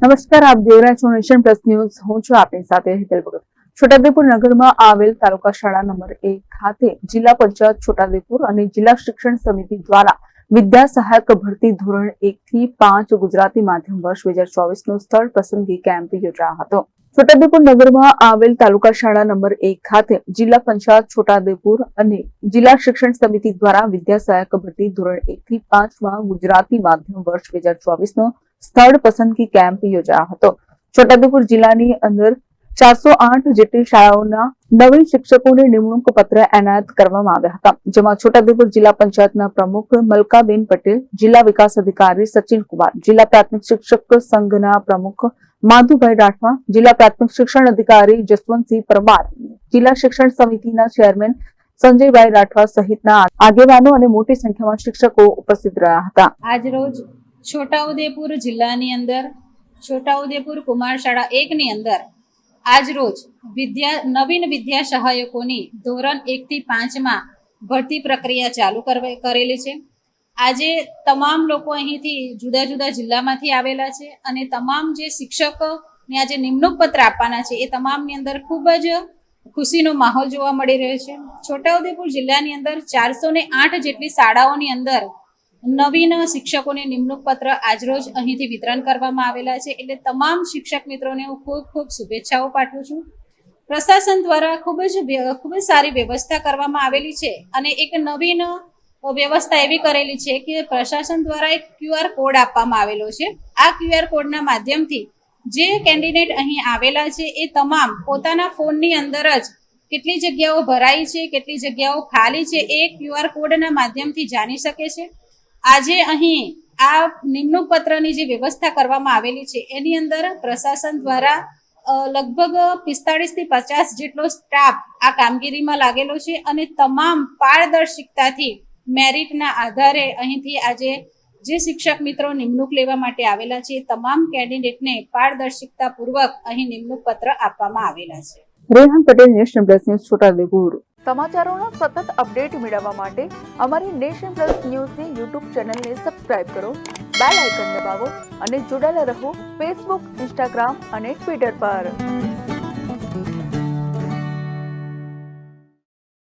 નમસ્કાર, આપ જોઈ રહ્યા છો નેશન પ્લસ ન્યૂઝ. હું છું આપની સાથે હેતલ ભગત. છોટાઉદેપુર નગરમાં આવેલ તાલુકા શાળા નંબર 1 ખાતે જિલ્લા પંચાયત છોટાઉદેપુર અને જિલ્લા શિક્ષણ સમિતિ દ્વારા વિદ્યા સહાયક ભરતી ધોરણ 1 થી 5 ગુજરાતી માધ્યમ વર્ષ 2024 નો સ્થળ પસંદગી કેમ્પ યોજાયો હતો. છોટાઉદેપુર નગરમાં આવેલ તાલુકા શાળા નંબર 1 ખાતે જિલ્લા પંચાયત છોટાઉદેપુર અને જિલ્લા શિક્ષણ સમિતિ દ્વારા વિદ્યા સહાયક ભરતી ધોરણ 1 થી 5 માં ગુજરાતી માધ્યમ વર્ષ 2024 નો સ્થળ પસંદગી કેમ્પ યોજાયો હતો. છોટાઉદેપુર જિલ્લાની અંદર 408 જેટલી શાળાઓના નવીન શિક્ષકોને નિમણૂક પત્ર એનાયત કરવામાં આવ્યા હતા, જેમાં છોટાઉદેપુર જિલ્લા પંચાયતના પ્રમુખ મલકાબેન પટેલ, જિલ્લા વિકાસ અધિકારી સચિન કુમાર, જિલ્લા પ્રાથમિક શિક્ષક સંઘના પ્રમુખ માધુભાઈ રાઠવા, જિલ્લા પ્રાથમિક શિક્ષણ અધિકારી જસવંતસિંહ પરમાર, જિલ્લા શિક્ષણ સમિતિના ચેરમેન સંજયભાઈ રાઠવા સહિતના આગેવાનો અને મોટી સંખ્યામાં શિક્ષકો ઉપસ્થિત રહ્યા હતા. આજરોજ છોટાઉદેપુર જિલ્લાની અંદર છોટાઉદેપુર કુમાર શાળા 1 ની અંદર આજરોજ નવીન વિદ્યા સહાયકોની ધોરણ 1 થી 5 માં ભરતી પ્રક્રિયા ચાલુ કરેલી છે. આજે તમામ લોકો અહીંથી જુદા જુદા જિલ્લામાંથી આવેલા છે અને તમામ જે શિક્ષકોને આજે નિમણૂક પત્ર આપવાના છે એ તમામની અંદર ખૂબ જ ખુશીનો માહોલ જોવા મળી રહ્યો છે. છોટાઉદેપુર જિલ્લાની અંદર 408 જેટલી શાળાઓની અંદર નવીન શિક્ષકોને નિમણૂક પત્ર આજરોજ અહીંથી વિતરણ કરવામાં આવેલા છે. એટલે તમામ શિક્ષક મિત્રોને હું ખૂબ ખૂબ શુભેચ્છાઓ પાઠવું છું. પ્રશાસન દ્વારા ખૂબ જ સારી વ્યવસ્થા કરવામાં આવેલી છે અને એક નવીન વ્યવસ્થા એવી કરેલી છે કે પ્રશાસન દ્વારા એક QR કોડ આપવામાં આવેલો છે. આ QR કોડના માધ્યમથી જે કેન્ડિડેટ અહીં આવેલા છે એ તમામ પોતાના ફોનની અંદર જ કેટલી જગ્યાઓ ભરાઈ છે, કેટલી જગ્યાઓ ખાલી છે એ QR કોડના માધ્યમથી જાણી શકે છે. આજે અહીં આ નિમણૂક પત્રની જે વ્યવસ્થા કરવામાં આવેલી છે એની અંદર પ્રશાસન દ્વારા લગભગ 45 થી 50 જેટલો સ્ટાફ આ કામગીરીમાં લાગેલો છે અને તમામ પારદર્શિકતાથી મેરિટના આધારે અહીંથી આજે જે શિક્ષક મિત્રો નિમણૂક લેવા માટે આવેલા છે તમામ કેન્ડિડેટને પારદર્શિકતાપૂર્વક અહીં નિમણૂક પત્ર આપવામાં આવેલા છે. Rehan Patel, nation plus news, Chhotaudepur. સમાચારોના સતત અપડેટ મેળવવા માટે અમારી નેશન પ્લસ ન્યૂઝની યુટ્યુબ ચેનલને સબસ્ક્રાઇબ કરો, બેલ આઇકન દબાવો અને જોડાયેલા રહો ફેસબુક, ઇન્સ્ટાગ્રામ અને ટ્વિટર પર.